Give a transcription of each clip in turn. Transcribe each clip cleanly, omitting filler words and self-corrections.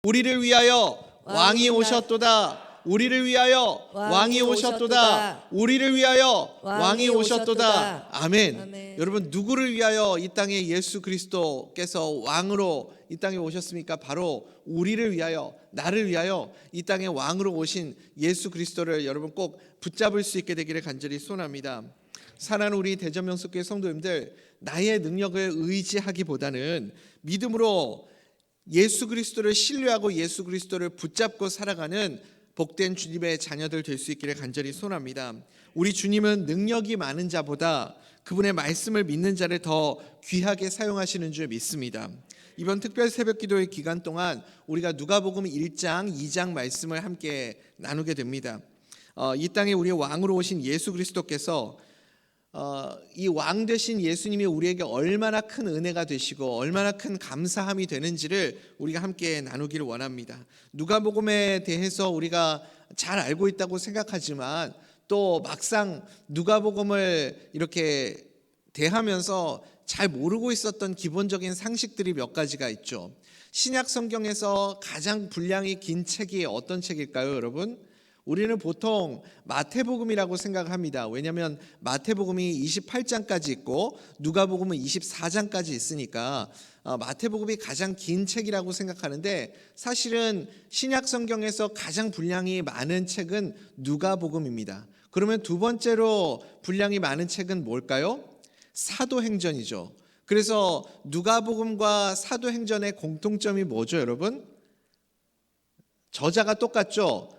우리를 위하여 왕이 오셨도다. 우리를 위하여 왕이 오셨도다. 우리를 위하여 왕이 오셨도다. 아멘. 아멘. 여러분, 누구를 위하여 이 땅에 예수 그리스도께서 왕으로 이 땅에 오셨습니까? 바로 우리를 위하여, 나를 위하여 이 땅에 왕으로 오신 예수 그리스도를 여러분 꼭 붙잡을 수 있게 되기를 간절히 소원합니다. 사랑하는 우리 대전명석교회 성도님들, 나의 능력을 의지하기보다는 믿음으로 예수 그리스도를 신뢰하고 예수 그리스도를 붙잡고 살아가는 복된 주님의 자녀들 될 수 있기를 간절히 소원합니다. 우리 주님은 능력이 많은 자보다 그분의 말씀을 믿는 자를 더 귀하게 사용하시는 줄 믿습니다. 이번 특별 새벽 기도의 기간 동안 우리가 누가복음 1장, 2장 말씀을 함께 나누게 됩니다. 이 땅에 우리의 왕으로 오신 예수 그리스도께서 이 왕 되신 예수님이 우리에게 얼마나 큰 은혜가 되시고 얼마나 큰 감사함이 되는지를 우리가 함께 나누기를 원합니다. 누가복음에 대해서 우리가 잘 알고 있다고 생각하지만 또 막상 누가복음을 이렇게 대하면서 잘 모르고 있었던 기본적인 상식들이 몇 가지가 있죠. 신약 성경에서 가장 분량이 긴 책이 어떤 책일까요, 여러분? 우리는 보통 마태복음이라고 생각합니다. 왜냐하면 마태복음이 28장까지 있고 누가복음은 24장까지 있으니까 마태복음이 가장 긴 책이라고 생각하는데, 사실은 신약 성경에서 가장 분량이 많은 책은 누가복음입니다. 그러면 두 번째로 분량이 많은 책은 뭘까요? 사도행전이죠. 그래서 누가복음과 사도행전의 공통점이 뭐죠, 여러분? 저자가 똑같죠.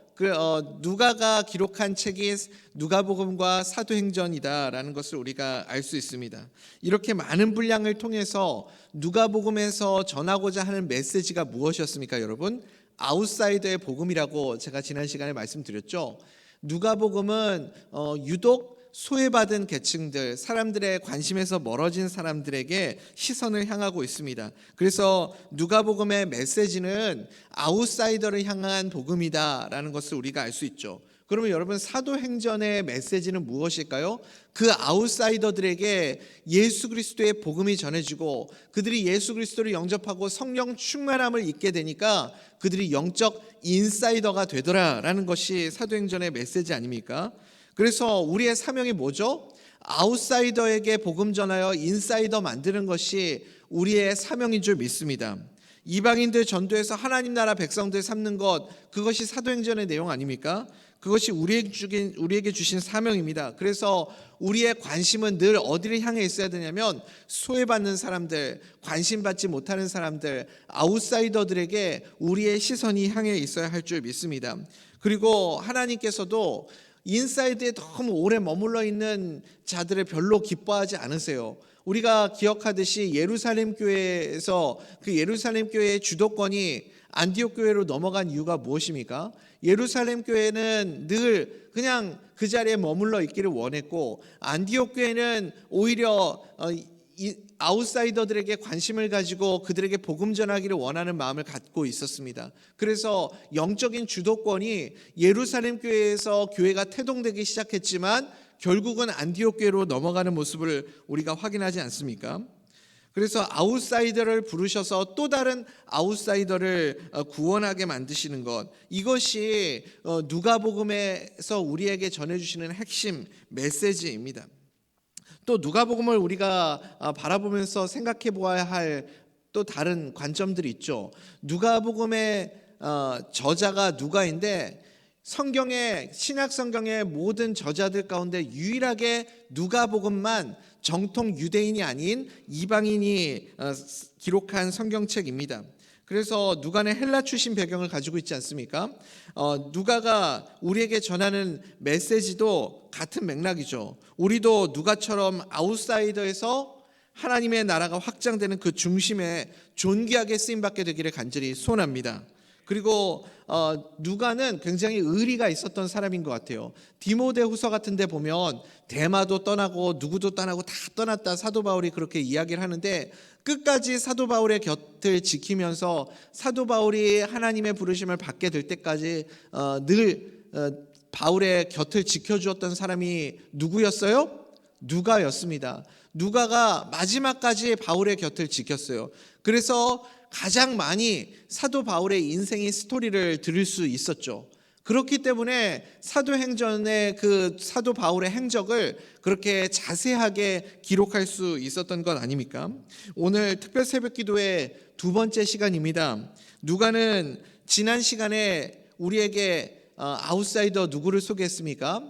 누가가 기록한 책이 누가복음과 사도행전이다라는 것을 우리가 알 수 있습니다. 이렇게 많은 분량을 통해서 누가복음에서 전하고자 하는 메시지가 무엇이었습니까, 여러분? 아웃사이더의 복음이라고 제가 지난 시간에 말씀드렸죠. 누가복음은 유독 소외받은 계층들, 사람들의 관심에서 멀어진 사람들에게 시선을 향하고 있습니다. 그래서 누가복음의 메시지는 아웃사이더를 향한 복음이다라는 것을 우리가 알 수 있죠. 그러면 여러분, 사도행전의 메시지는 무엇일까요? 그 아웃사이더들에게 예수 그리스도의 복음이 전해지고 그들이 예수 그리스도를 영접하고 성령 충만함을 입게 되니까 그들이 영적 인사이더가 되더라라는 것이 사도행전의 메시지 아닙니까? 그래서 우리의 사명이 뭐죠? 아웃사이더에게 복음 전하여 인사이더 만드는 것이 우리의 사명인 줄 믿습니다. 이방인들 전도해서 하나님 나라 백성들 삼는 것, 그것이 사도행전의 내용 아닙니까? 그것이 우리에게 주신 사명입니다. 그래서 우리의 관심은 늘 어디를 향해 있어야 되냐면 소외받는 사람들, 관심받지 못하는 사람들, 아웃사이더들에게 우리의 시선이 향해 있어야 할 줄 믿습니다. 그리고 하나님께서도 인사이드에 너무 오래 머물러 있는 자들을 별로 기뻐하지 않으세요. 우리가 기억하듯이 예루살렘 교회에서 그 예루살렘 교회의 주도권이 안디옥 교회로 넘어간 이유가 무엇입니까? 예루살렘 교회는 늘 그냥 그 자리에 머물러 있기를 원했고, 안디옥 교회는 오히려 아웃사이더들에게 관심을 가지고 그들에게 복음 전하기를 원하는 마음을 갖고 있었습니다. 그래서 영적인 주도권이 예루살렘 교회에서 교회가 태동되기 시작했지만 결국은 안디옥 교회로 넘어가는 모습을 우리가 확인하지 않습니까? 그래서 아웃사이더를 부르셔서 또 다른 아웃사이더를 구원하게 만드시는 것, 이것이 누가복음에서 우리에게 전해주시는 핵심 메시지입니다. 또 누가복음을 우리가 바라보면서 생각해 보아야 할 또 다른 관점들이 있죠. 누가복음의 저자가 누가인데 신약 성경의 모든 저자들 가운데 유일하게 누가복음만 정통 유대인이 아닌 이방인이 기록한 성경책입니다. 그래서 누가는 헬라 출신 배경을 가지고 있지 않습니까? 누가가 우리에게 전하는 메시지도 같은 맥락이죠. 우리도 누가처럼 아웃사이더에서 하나님의 나라가 확장되는 그 중심에 존귀하게 쓰임받게 되기를 간절히 소원합니다. 그리고 누가는 굉장히 의리가 있었던 사람인 것 같아요. 디모데후서 같은 데 보면 데마도 떠나고 누구도 떠나고 다 떠났다, 사도 바울이 그렇게 이야기를 하는데, 끝까지 사도 바울의 곁을 지키면서 사도 바울이 하나님의 부르심을 받게 될 때까지 늘 바울의 곁을 지켜주었던 사람이 누구였어요? 누가였습니다. 누가가 마지막까지 바울의 곁을 지켰어요. 그래서 가장 많이 사도 바울의 인생의 스토리를 들을 수 있었죠. 그렇기 때문에 사도행전의 그 사도 바울의 행적을 그렇게 자세하게 기록할 수 있었던 것 아닙니까? 오늘 특별 새벽 기도의 두 번째 시간입니다. 누가는 지난 시간에 우리에게 아웃사이더 누구를 소개했습니까?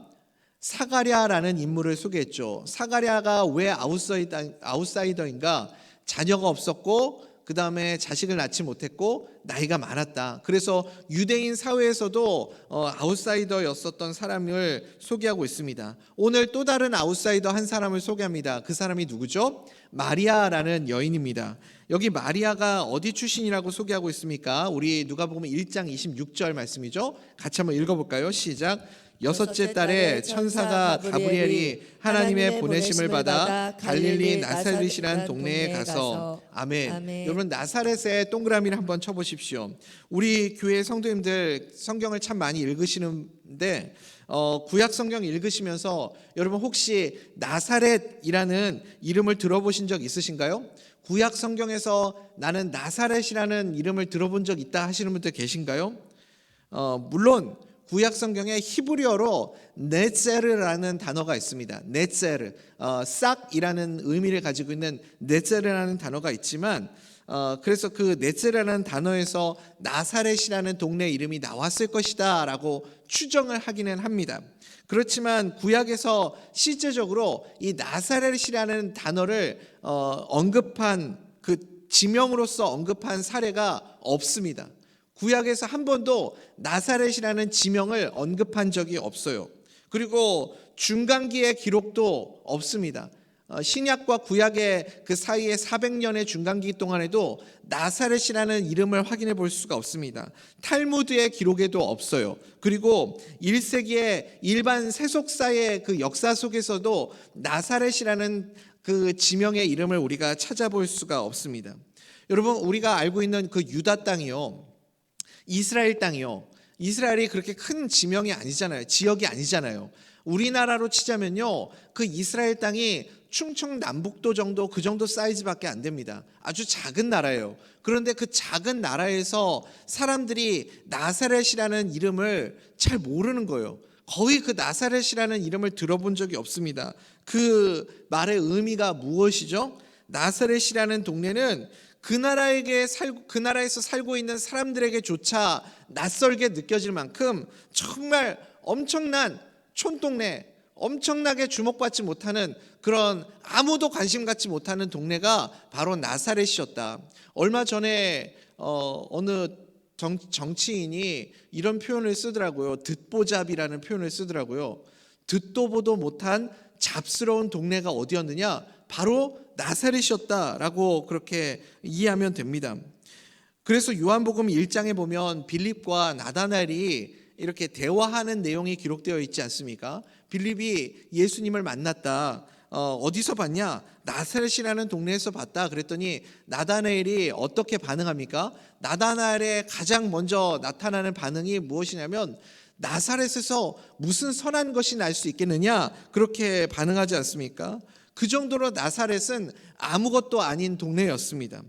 사가랴라는 인물을 소개했죠. 사가랴가 왜 아웃사이더인가? 자녀가 없었고 그 다음에 자식을 낳지 못했고 나이가 많았다. 그래서 유대인 사회에서도 아웃사이더였었던 사람을 소개하고 있습니다. 오늘 또 다른 아웃사이더 한 사람을 소개합니다. 그 사람이 누구죠? 마리아라는 여인입니다. 여기 마리아가 어디 출신이라고 소개하고 있습니까? 우리 누가복음 1장 26절 말씀이죠. 같이 한번 읽어볼까요? 시작. 여섯째 달에 천사가 가브리엘이 하나님의 보내심을 받아 갈릴리 나사렛이란 동네에 가서 아멘. 여러분 나사렛에 동그라미를 한번 쳐보십시오. 우리 교회 성도님들 성경을 참 많이 읽으시는데 구약 성경 읽으시면서 여러분 혹시 나사렛이라는 이름을 들어보신 적 있으신가요? 구약 성경에서 나는 나사렛이라는 이름을 들어본 적 있다 하시는 분들 계신가요? 물론 구약 성경에 히브리어로 네ጼ르라는 단어가 있습니다. 네ጼ르, 싹이라는 의미를 가지고 있는 네ጼ르라는 단어가 있지만 그래서 그 네ጼ르라는 단어에서 나사렛이라는 동네 이름이 나왔을 것이다라고 추정을 하기는 합니다. 그렇지만 구약에서 실제적으로 이 나사렛이라는 단어를 언급한 그 지명으로서 언급한 사례가 없습니다. 구약에서 한 번도 나사렛이라는 지명을 언급한 적이 없어요. 그리고 중간기의 기록도 없습니다. 신약과 구약의 그 사이에 400년의 중간기 동안에도 나사렛이라는 이름을 확인해 볼 수가 없습니다. 탈무드의 기록에도 없어요. 그리고 1세기의 일반 세속사의 그 역사 속에서도 나사렛이라는 그 지명의 이름을 우리가 찾아볼 수가 없습니다. 여러분 우리가 알고 있는 그 유다 땅이요, 이스라엘 땅이요, 이스라엘이 그렇게 큰 지명이 아니잖아요. 지역이 아니잖아요. 우리나라로 치자면요, 그 이스라엘 땅이 충청남북도 정도 그 정도 사이즈밖에 안 됩니다. 아주 작은 나라예요. 그런데 그 작은 나라에서 사람들이 나사렛이라는 이름을 잘 모르는 거예요. 거의 그 나사렛이라는 이름을 들어본 적이 없습니다. 그 말의 의미가 무엇이죠? 나사렛이라는 동네는 그 나라에서 살고 있는 사람들에게조차 낯설게 느껴질 만큼 정말 엄청난 촌동네, 엄청나게 주목받지 못하는 그런 아무도 관심 갖지 못하는 동네가 바로 나사렛이었다. 얼마 전에 어느 정치인이 이런 표현을 쓰더라고요. 듣보잡이라는 표현을 쓰더라고요. 듣도 보도 못한 잡스러운 동네가 어디였느냐? 바로 나사렛이었다라고 그렇게 이해하면 됩니다. 그래서 요한복음 1장에 보면 빌립과 나다나엘이 이렇게 대화하는 내용이 기록되어 있지 않습니까? 빌립이 예수님을 만났다. 어디서 봤냐? 나사렛이라는 동네에서 봤다. 그랬더니 나다나엘이 어떻게 반응합니까? 나다나엘의 가장 먼저 나타나는 반응이 무엇이냐면 나사렛에서 무슨 선한 것이 날 수 있겠느냐? 그렇게 반응하지 않습니까? 그 정도로 나사렛은 아무것도 아닌 동네였습니다.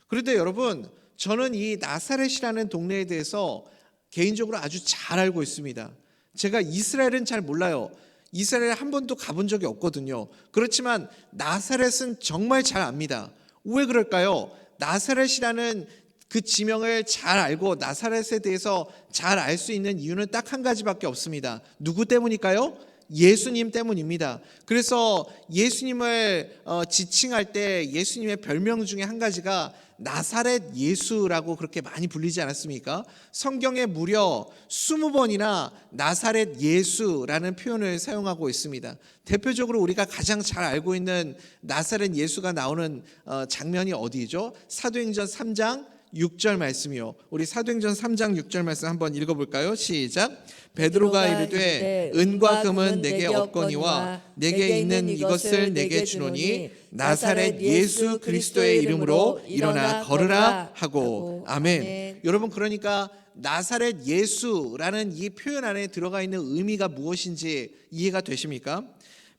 그런데 여러분, 저는 이 나사렛이라는 동네에 대해서 개인적으로 아주 잘 알고 있습니다. 제가 이스라엘은 잘 몰라요. 이스라엘에 한 번도 가본 적이 없거든요. 그렇지만 나사렛은 정말 잘 압니다. 왜 그럴까요? 나사렛이라는 그 지명을 잘 알고 나사렛에 대해서 잘 알 수 있는 이유는 딱 한 가지밖에 없습니다. 누구 때문일까요? 예수님 때문입니다. 그래서 예수님을 지칭할 때 예수님의 별명 중에 한 가지가 나사렛 예수라고 그렇게 많이 불리지 않았습니까? 성경에 무려 20번이나 나사렛 예수라는 표현을 사용하고 있습니다. 대표적으로 우리가 가장 잘 알고 있는 나사렛 예수가 나오는 장면이 어디죠? 사도행전 3장 6절 말씀이요. 우리 사도행전 3장 6절 말씀 한번 읽어볼까요? 시작. 베드로가 이르되 은과 금은 내게 없거니와 내게 있는 이것을 내게 주노니 나사렛 예수 그리스도의 이름으로 일어나 걸으라 하고. 아멘. 여러분, 그러니까 나사렛 예수라는 이 표현 안에 들어가 있는 의미가 무엇인지 이해가 되십니까?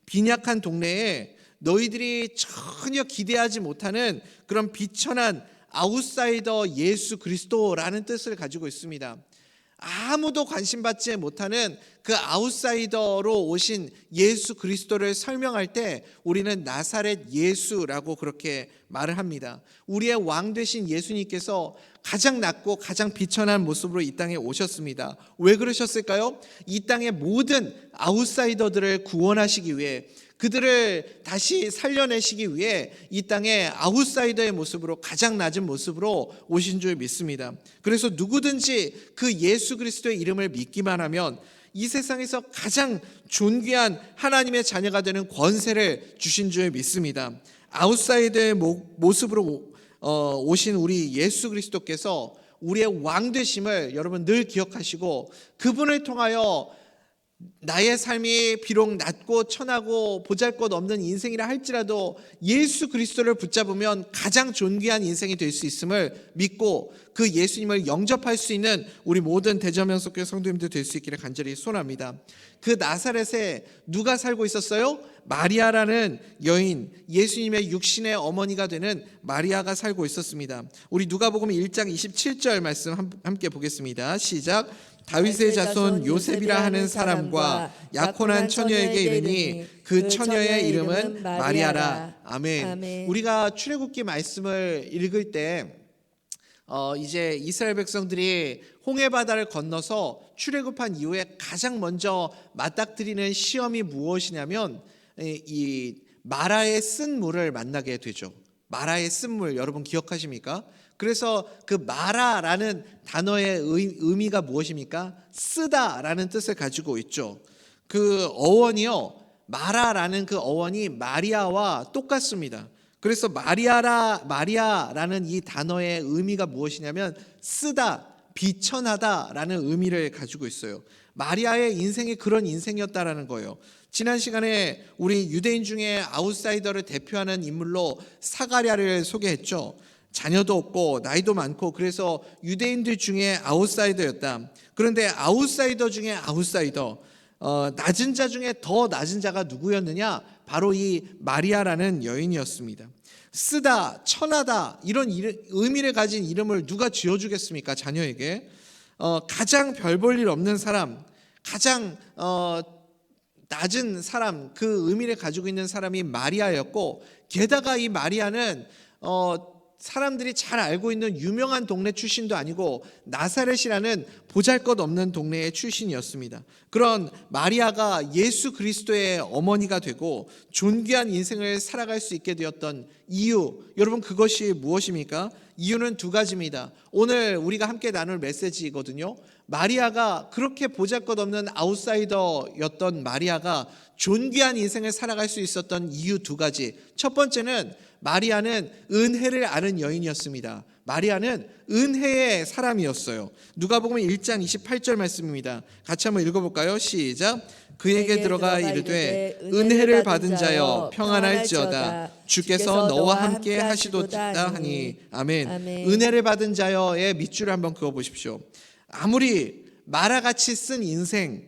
빈약한 동네에 너희들이 전혀 기대하지 못하는 그런 비천한 아웃사이더 예수 그리스도라는 뜻을 가지고 있습니다. 아무도 관심받지 못하는 그 아웃사이더로 오신 예수 그리스도를 설명할 때 우리는 나사렛 예수라고 그렇게 말을 합니다. 우리의 왕 되신 예수님께서 가장 낮고 가장 비천한 모습으로 이 땅에 오셨습니다. 왜 그러셨을까요? 이 땅의 모든 아웃사이더들을 구원하시기 위해, 그들을 다시 살려내시기 위해 이 땅에 아웃사이더의 모습으로, 가장 낮은 모습으로 오신 줄 믿습니다. 그래서 누구든지 그 예수 그리스도의 이름을 믿기만 하면 이 세상에서 가장 존귀한 하나님의 자녀가 되는 권세를 주신 줄 믿습니다. 아웃사이더의 모습으로 오신 우리 예수 그리스도께서 우리의 왕 되심을 여러분 늘 기억하시고, 그분을 통하여 나의 삶이 비록 낮고 천하고 보잘것없는 인생이라 할지라도 예수 그리스도를 붙잡으면 가장 존귀한 인생이 될 수 있음을 믿고 그 예수님을 영접할 수 있는 우리 모든 대전명석교회 성도님들 될 수 있기를 간절히 소원합니다. 그 나사렛에 누가 살고 있었어요? 마리아라는 여인, 예수님의 육신의 어머니가 되는 마리아가 살고 있었습니다. 우리 누가복음 1장 27절 말씀 함께 보겠습니다. 시작. 다윗의 자손 요셉이라 하는 사람과 약혼한 처녀에게 이르니 그 처녀의 이름은 마리아라. 아멘. 우리가 출애굽기 말씀을 읽을 때 이제 이스라엘 백성들이 홍해 바다를 건너서 출애굽한 이후에 가장 먼저 맞닥뜨리는 시험이 무엇이냐면 이 마라의 쓴 물을 만나게 되죠. 마라의 쓴 물 여러분 기억하십니까? 그래서 그 마라라는 단어의 의미가 무엇입니까? 쓰다라는 뜻을 가지고 있죠. 그 어원이요, 마라라는 그 어원이 마리아와 똑같습니다. 그래서 마리아라는 이 단어의 의미가 무엇이냐면 쓰다, 비천하다라는 의미를 가지고 있어요. 마리아의 인생이 그런 인생이었다라는 거예요. 지난 시간에 우리 유대인 중에 아웃사이더를 대표하는 인물로 사가랴를 소개했죠. 자녀도 없고 나이도 많고 그래서 유대인들 중에 아웃사이더였다. 그런데 아웃사이더 중에 아웃사이더, 낮은 자 중에 더 낮은 자가 누구였느냐? 바로 이 마리아라는 여인이었습니다. 쓰다, 천하다 이런 의미를 가진 이름을 누가 지어주겠습니까? 자녀에게. 가장 별 볼 일 없는 사람, 가장 낮은 사람, 그 의미를 가지고 있는 사람이 마리아였고, 게다가 이 마리아는 사람들이 잘 알고 있는 유명한 동네 출신도 아니고 나사렛이라는 보잘것없는 동네의 출신이었습니다. 그런 마리아가 예수 그리스도의 어머니가 되고 존귀한 인생을 살아갈 수 있게 되었던 이유, 여러분 그것이 무엇입니까? 이유는 두 가지입니다. 오늘 우리가 함께 나눌 메시지거든요. 마리아가 그렇게 보잘것없는 아웃사이더였던 마리아가 존귀한 인생을 살아갈 수 있었던 이유 두 가지. 첫 번째는 마리아는 은혜를 아는 여인이었습니다. 마리아는 은혜의 사람이었어요. 누가복음 1장 28절 말씀입니다. 같이 한번 읽어볼까요? 시작. 그에게 들어가 이르되 은혜를 받은 자여 평안할지어다. 주께서 너와 함께 하시도다 하니. 아멘. 은혜를 받은 자여의 밑줄을 한번 그어보십시오. 아무리 마라같이 쓴 인생,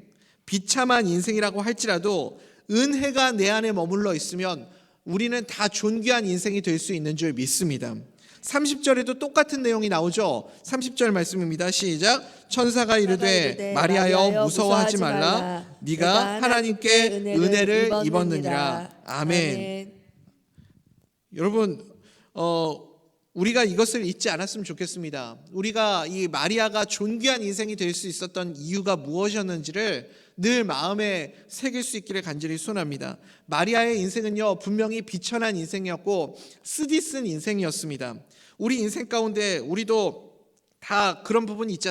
비참한 인생이라고 할지라도 은혜가 내 안에 머물러 있으면 우리는 다 존귀한 인생이 될 수 있는 줄 믿습니다. 30절에도 똑같은 내용이 나오죠. 30절 말씀입니다. 시작. 천사가 이르되 마리아여 무서워하지 말라. 네가 하나님께 은혜를 입었느니라. 아멘. 여러분 우리가 이것을 잊지 않았으면 좋겠습니다. 우리가 이 마리아가 존귀한 인생이 될 수 있었던 이유가 무엇이었는지를 늘 마음에 새길 수 있기를 간절히 소원합니다. 마리아의 인생은요 분명히 비천한 인생이었고 쓰디쓴 인생이었습니다. 우리 인생 가운데 우리도 다 그런 부분이 있지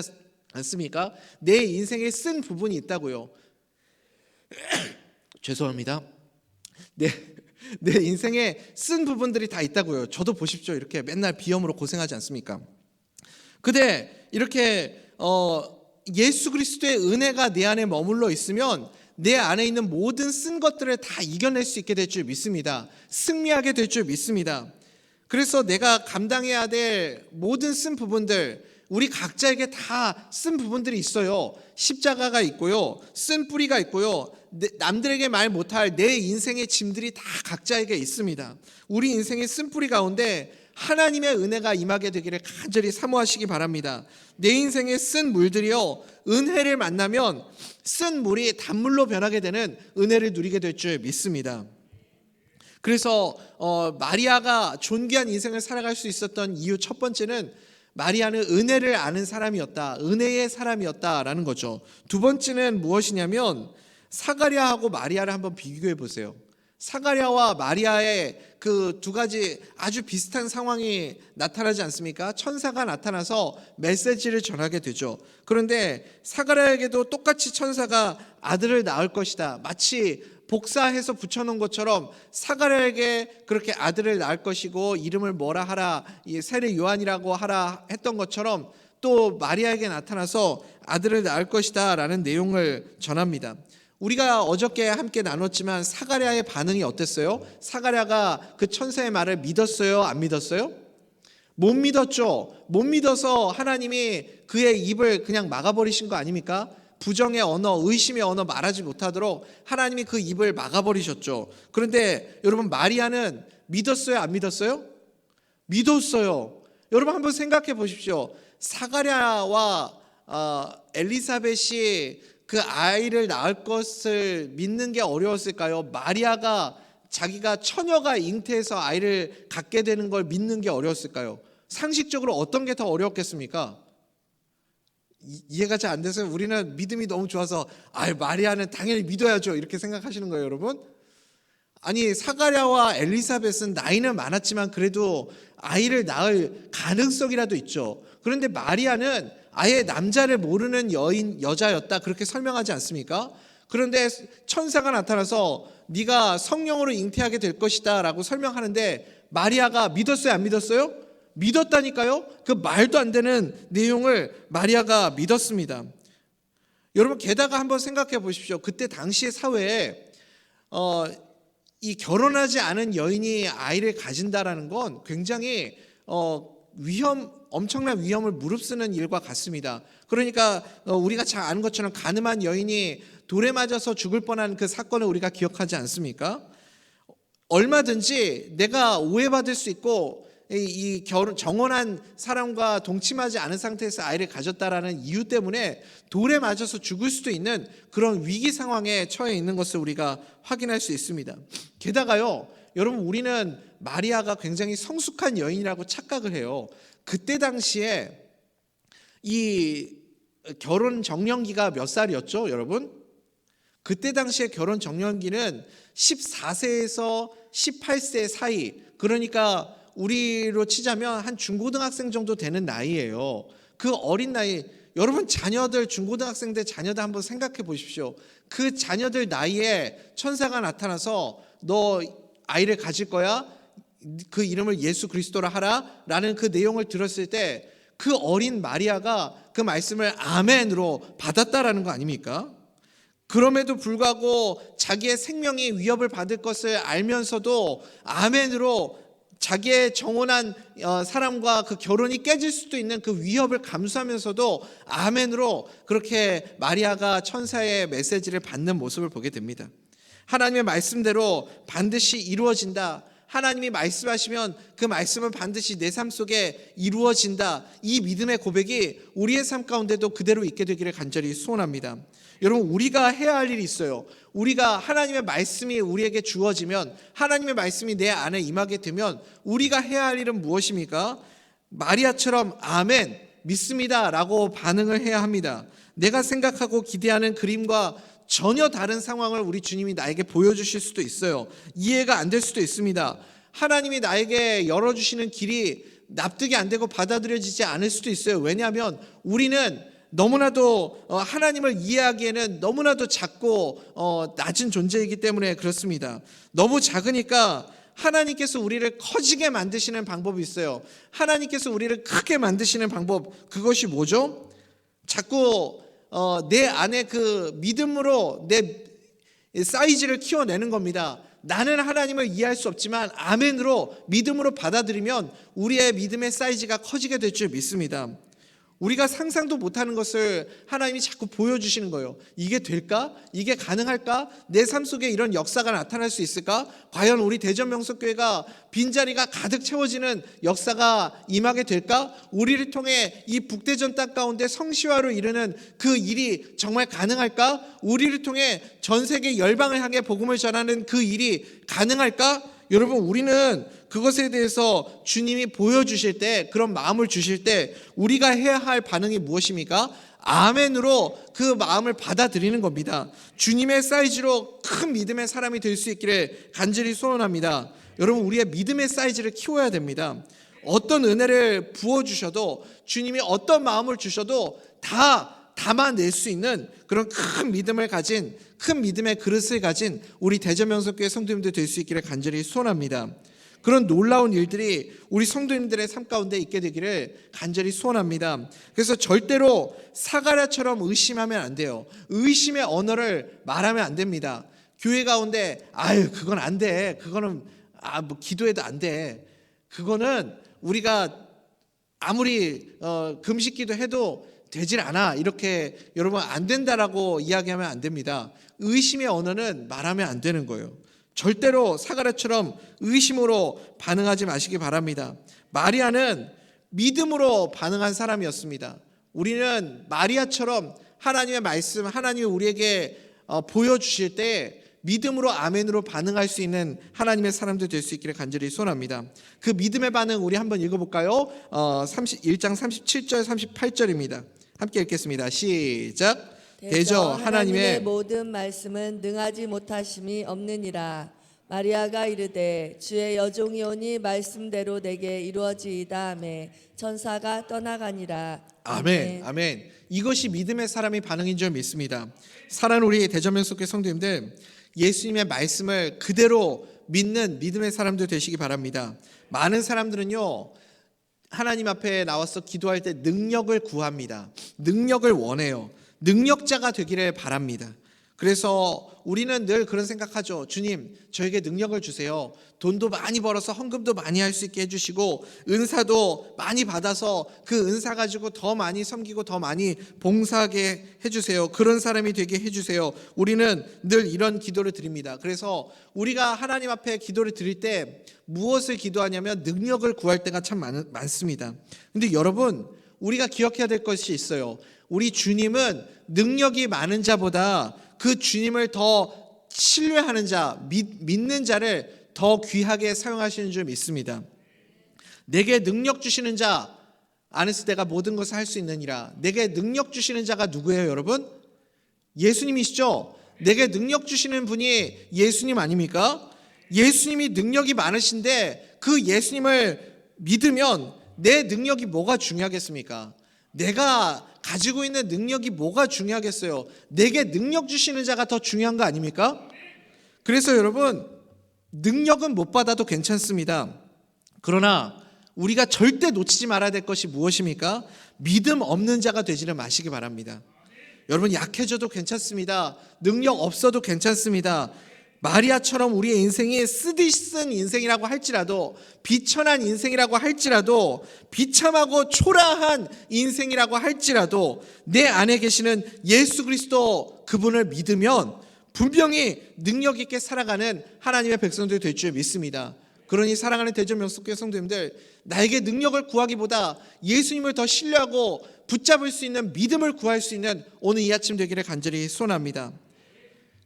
않습니까? 내 인생에 쓴 부분이 있다고요. 죄송합니다. 내 인생에 쓴 부분들이 다 있다고요. 저도 보십시오. 이렇게 맨날 비염으로 고생하지 않습니까? 근데 이렇게 예수 그리스도의 은혜가 내 안에 머물러 있으면 내 안에 있는 모든 쓴 것들을 다 이겨낼 수 있게 될 줄 믿습니다. 승리하게 될 줄 믿습니다. 그래서 내가 감당해야 될 모든 쓴 부분들, 우리 각자에게 다 쓴 부분들이 있어요. 십자가가 있고요, 쓴 뿌리가 있고요, 남들에게 말 못할 내 인생의 짐들이 다 각자에게 있습니다. 우리 인생의 쓴 뿌리 가운데 하나님의 은혜가 임하게 되기를 간절히 사모하시기 바랍니다. 내 인생에 쓴 물들이요, 은혜를 만나면 쓴 물이 단물로 변하게 되는 은혜를 누리게 될 줄 믿습니다. 그래서 마리아가 존귀한 인생을 살아갈 수 있었던 이유 첫 번째는 마리아는 은혜를 아는 사람이었다, 은혜의 사람이었다라는 거죠. 두 번째는 무엇이냐면 사가랴하고 마리아를 한번 비교해 보세요. 사가랴와 마리아의 그 두 가지 아주 비슷한 상황이 나타나지 않습니까? 천사가 나타나서 메시지를 전하게 되죠. 그런데 사가랴에게도 똑같이 천사가 아들을 낳을 것이다, 마치 복사해서 붙여놓은 것처럼 사가랴에게 그렇게 아들을 낳을 것이고 이름을 뭐라 하라, 세례 요한이라고 하라 했던 것처럼 또 마리아에게 나타나서 아들을 낳을 것이다 라는 내용을 전합니다. 우리가 어저께 함께 나눴지만 사가랴의 반응이 어땠어요? 사가랴가 그 천사의 말을 믿었어요? 안 믿었어요? 못 믿었죠. 못 믿어서 하나님이 그의 입을 그냥 막아버리신 거 아닙니까? 부정의 언어, 의심의 언어 말하지 못하도록 하나님이 그 입을 막아버리셨죠. 그런데 여러분, 마리아는 믿었어요? 안 믿었어요? 믿었어요. 여러분 한번 생각해 보십시오. 사가랴와 엘리사벳이 그 아이를 낳을 것을 믿는 게 어려웠을까요? 마리아가 자기가 처녀가 잉태해서 아이를 갖게 되는 걸 믿는 게 어려웠을까요? 상식적으로 어떤 게 더 어려웠겠습니까? 이해가 잘 안 돼서 우리는 믿음이 너무 좋아서 마리아는 당연히 믿어야죠 이렇게 생각하시는 거예요, 여러분? 아니, 사가랴와 엘리사벳은 나이는 많았지만 그래도 아이를 낳을 가능성이라도 있죠. 그런데 마리아는 아예 남자를 모르는 여자였다 그렇게 설명하지 않습니까? 그런데 천사가 나타나서 네가 성령으로 잉태하게 될 것이다 라고 설명하는데 마리아가 믿었어요, 안 믿었어요? 믿었다니까요. 그 말도 안 되는 내용을 마리아가 믿었습니다. 여러분, 게다가 한번 생각해 보십시오. 그때 당시의 사회에 이 결혼하지 않은 여인이 아이를 가진다라는 건 굉장히 엄청난 위험을 무릅쓰는 일과 같습니다. 그러니까 우리가 잘 아는 것처럼 가늠한 여인이 돌에 맞아서 죽을 뻔한 그 사건을 우리가 기억하지 않습니까? 얼마든지 내가 오해받을 수 있고 이 정혼한 사람과 동침하지 않은 상태에서 아이를 가졌다라는 이유 때문에 돌에 맞아서 죽을 수도 있는 그런 위기 상황에 처해 있는 것을 우리가 확인할 수 있습니다. 게다가요, 여러분, 우리는 마리아가 굉장히 성숙한 여인이라고 착각을 해요. 그때 당시에 이 결혼 정년기가 몇 살이었죠, 여러분? 그때 당시에 결혼 정년기는 14세에서 18세 사이, 그러니까 우리로 치자면 한 중고등학생 정도 되는 나이예요. 그 어린 나이, 여러분 자녀들, 중고등학생들 자녀들 한번 생각해 보십시오. 그 자녀들 나이에 천사가 나타나서 너 아이를 가질 거야? 그 이름을 예수 그리스도라 하라 라는 그 내용을 들었을 때 그 어린 마리아가 그 말씀을 아멘으로 받았다라는 거 아닙니까? 그럼에도 불구하고 자기의 생명이 위협을 받을 것을 알면서도 아멘으로 자기의 정혼한 사람과 그 결혼이 깨질 수도 있는 그 위협을 감수하면서도 아멘으로 그렇게 마리아가 천사의 메시지를 받는 모습을 보게 됩니다. 하나님의 말씀대로 반드시 이루어진다. 하나님이 말씀하시면 그 말씀은 반드시 내 삶 속에 이루어진다. 이 믿음의 고백이 우리의 삶 가운데도 그대로 있게 되기를 간절히 소원합니다. 여러분, 우리가 해야 할 일이 있어요. 우리가 하나님의 말씀이 우리에게 주어지면, 하나님의 말씀이 내 안에 임하게 되면 우리가 해야 할 일은 무엇입니까? 마리아처럼 아멘, 믿습니다 라고 반응을 해야 합니다. 내가 생각하고 기대하는 그림과 전혀 다른 상황을 우리 주님이 나에게 보여주실 수도 있어요. 이해가 안 될 수도 있습니다. 하나님이 나에게 열어주시는 길이 납득이 안 되고 받아들여지지 않을 수도 있어요. 왜냐하면 우리는 너무나도 하나님을 이해하기에는 너무나도 작고 낮은 존재이기 때문에 그렇습니다. 너무 작으니까 하나님께서 우리를 커지게 만드시는 방법이 있어요. 하나님께서 우리를 크게 만드시는 방법, 그것이 뭐죠? 자꾸 내 안에 그 믿음으로 내 사이즈를 키워내는 겁니다. 나는 하나님을 이해할 수 없지만 아멘으로 믿음으로 받아들이면 우리의 믿음의 사이즈가 커지게 될 줄 믿습니다. 우리가 상상도 못하는 것을 하나님이 자꾸 보여주시는 거예요. 이게 될까? 이게 가능할까? 내 삶 속에 이런 역사가 나타날 수 있을까? 과연 우리 대전명석교회가 빈자리가 가득 채워지는 역사가 임하게 될까? 우리를 통해 이 북대전 땅 가운데 성시화로 이르는 그 일이 정말 가능할까? 우리를 통해 전 세계 열방을 향해 복음을 전하는 그 일이 가능할까? 여러분, 우리는 그것에 대해서 주님이 보여주실 때, 그런 마음을 주실 때 우리가 해야 할 반응이 무엇입니까? 아멘으로 그 마음을 받아들이는 겁니다. 주님의 사이즈로 큰 믿음의 사람이 될 수 있기를 간절히 소원합니다. 여러분, 우리의 믿음의 사이즈를 키워야 됩니다. 어떤 은혜를 부어주셔도, 주님이 어떤 마음을 주셔도 다 담아낼 수 있는 그런 큰 믿음을 가진, 큰 믿음의 그릇을 가진 우리 대전명석교회 성도님들 될 수 있기를 간절히 소원합니다. 그런 놀라운 일들이 우리 성도님들의 삶 가운데 있게 되기를 간절히 소원합니다. 그래서 절대로 사가랴처럼 의심하면 안 돼요. 의심의 언어를 말하면 안 됩니다. 교회 가운데 그건 안 돼. 그거는 뭐 기도해도 안 돼. 그거는 우리가 아무리 금식기도 해도 되질 않아. 이렇게 여러분 안 된다라고 이야기하면 안 됩니다. 의심의 언어는 말하면 안 되는 거예요. 절대로 사가랴처럼 의심으로 반응하지 마시기 바랍니다. 마리아는 믿음으로 반응한 사람이었습니다. 우리는 마리아처럼 하나님의 말씀, 하나님이 우리에게 보여주실 때 믿음으로 아멘으로 반응할 수 있는 하나님의 사람들 될 수 있기를 간절히 소원합니다. 그 믿음의 반응 우리 한번 읽어볼까요? 1장 37절 38절입니다. 함께 읽겠습니다. 시작. 대저 하나님의 모든 말씀은 능하지 못하심이 없느니라. 마리아가 이르되 주의 여종이 오니 말씀대로 내게 이루어지이다 하매 천사가 떠나가니라. 아멘. 아멘. 이것이 믿음의 사람의 반응인 줄 믿습니다. 사랑하는 우리 대전명석교회 성도님들, 예수님의 말씀을 그대로 믿는 믿음의 사람들 되시기 바랍니다. 많은 사람들은요, 하나님 앞에 나와서 기도할 때 능력을 구합니다. 능력을 원해요. 능력자가 되기를 바랍니다. 그래서 우리는 늘 그런 생각하죠. 주님, 저에게 능력을 주세요. 돈도 많이 벌어서 헌금도 많이 할 수 있게 해주시고, 은사도 많이 받아서 그 은사 가지고 더 많이 섬기고 더 많이 봉사하게 해주세요. 그런 사람이 되게 해주세요. 우리는 늘 이런 기도를 드립니다. 그래서 우리가 하나님 앞에 기도를 드릴 때 무엇을 기도하냐면 능력을 구할 때가 참 많습니다. 근데 여러분, 우리가 기억해야 될 것이 있어요. 우리 주님은 능력이 많은 자보다 그 주님을 더 신뢰하는 자, 믿는 자를 더 귀하게 사용하시는 줄 믿습니다. 내게 능력 주시는 자 안에서 내가 모든 것을 할 수 있느니라. 내게 능력 주시는 자가 누구예요, 여러분? 예수님이시죠? 내게 능력 주시는 분이 예수님 아닙니까? 예수님이 능력이 많으신데 그 예수님을 믿으면 내 능력이 뭐가 중요하겠습니까? 내가 가지고 있는 능력이 뭐가 중요하겠어요? 내게 능력 주시는 자가 더 중요한 거 아닙니까? 그래서 여러분, 능력은 못 받아도 괜찮습니다. 그러나 우리가 절대 놓치지 말아야 될 것이 무엇입니까? 믿음 없는 자가 되지는 마시기 바랍니다. 여러분, 약해져도 괜찮습니다. 능력 없어도 괜찮습니다. 마리아처럼 우리의 인생이 쓰디쓴 인생이라고 할지라도, 비천한 인생이라고 할지라도, 비참하고 초라한 인생이라고 할지라도 내 안에 계시는 예수 그리스도 그분을 믿으면 분명히 능력 있게 살아가는 하나님의 백성들이 될 줄 믿습니다. 그러니 사랑하는 대전명석교회 성도님들, 나에게 능력을 구하기보다 예수님을 더 신뢰하고 붙잡을 수 있는 믿음을 구할 수 있는 오늘 이 아침 되기를 간절히 소원합니다.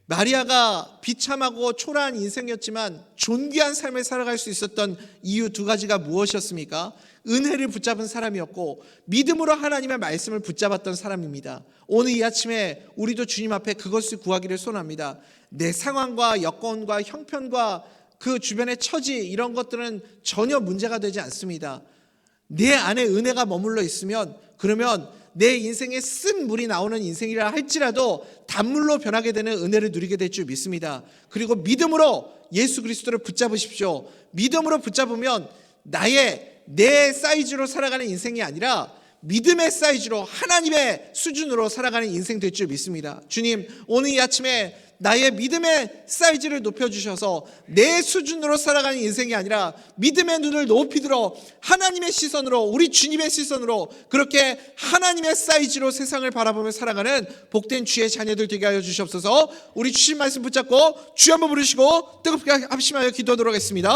마리아가 비참하고 초라한 인생이었지만 존귀한 삶을 살아갈 수 있었던 이유 두 가지가 무엇이었습니까? 은혜를 붙잡은 사람이었고 믿음으로 하나님의 말씀을 붙잡았던 사람입니다. 오늘 이 아침에 우리도 주님 앞에 그것을 구하기를 소원합니다. 내 상황과 여건과 형편과 그 주변의 처지, 이런 것들은 전혀 문제가 되지 않습니다. 내 안에 은혜가 머물러 있으면, 그러면 내 인생에 쓴 물이 나오는 인생이라 할지라도 단물로 변하게 되는 은혜를 누리게 될 줄 믿습니다. 그리고 믿음으로 예수 그리스도를 붙잡으십시오. 믿음으로 붙잡으면 내 사이즈로 살아가는 인생이 아니라 믿음의 사이즈로, 하나님의 수준으로 살아가는 인생 될 줄 믿습니다. 주님, 오늘 이 아침에 나의 믿음의 사이즈를 높여주셔서 내 수준으로 살아가는 인생이 아니라 믿음의 눈을 높이 들어 하나님의 시선으로, 우리 주님의 시선으로 그렇게 하나님의 사이즈로 세상을 바라보며 살아가는 복된 주의 자녀들 되게 하여 주시옵소서. 우리 주신 말씀 붙잡고 주여 한번 부르시고 뜨겁게 합심하여 기도하도록 하겠습니다.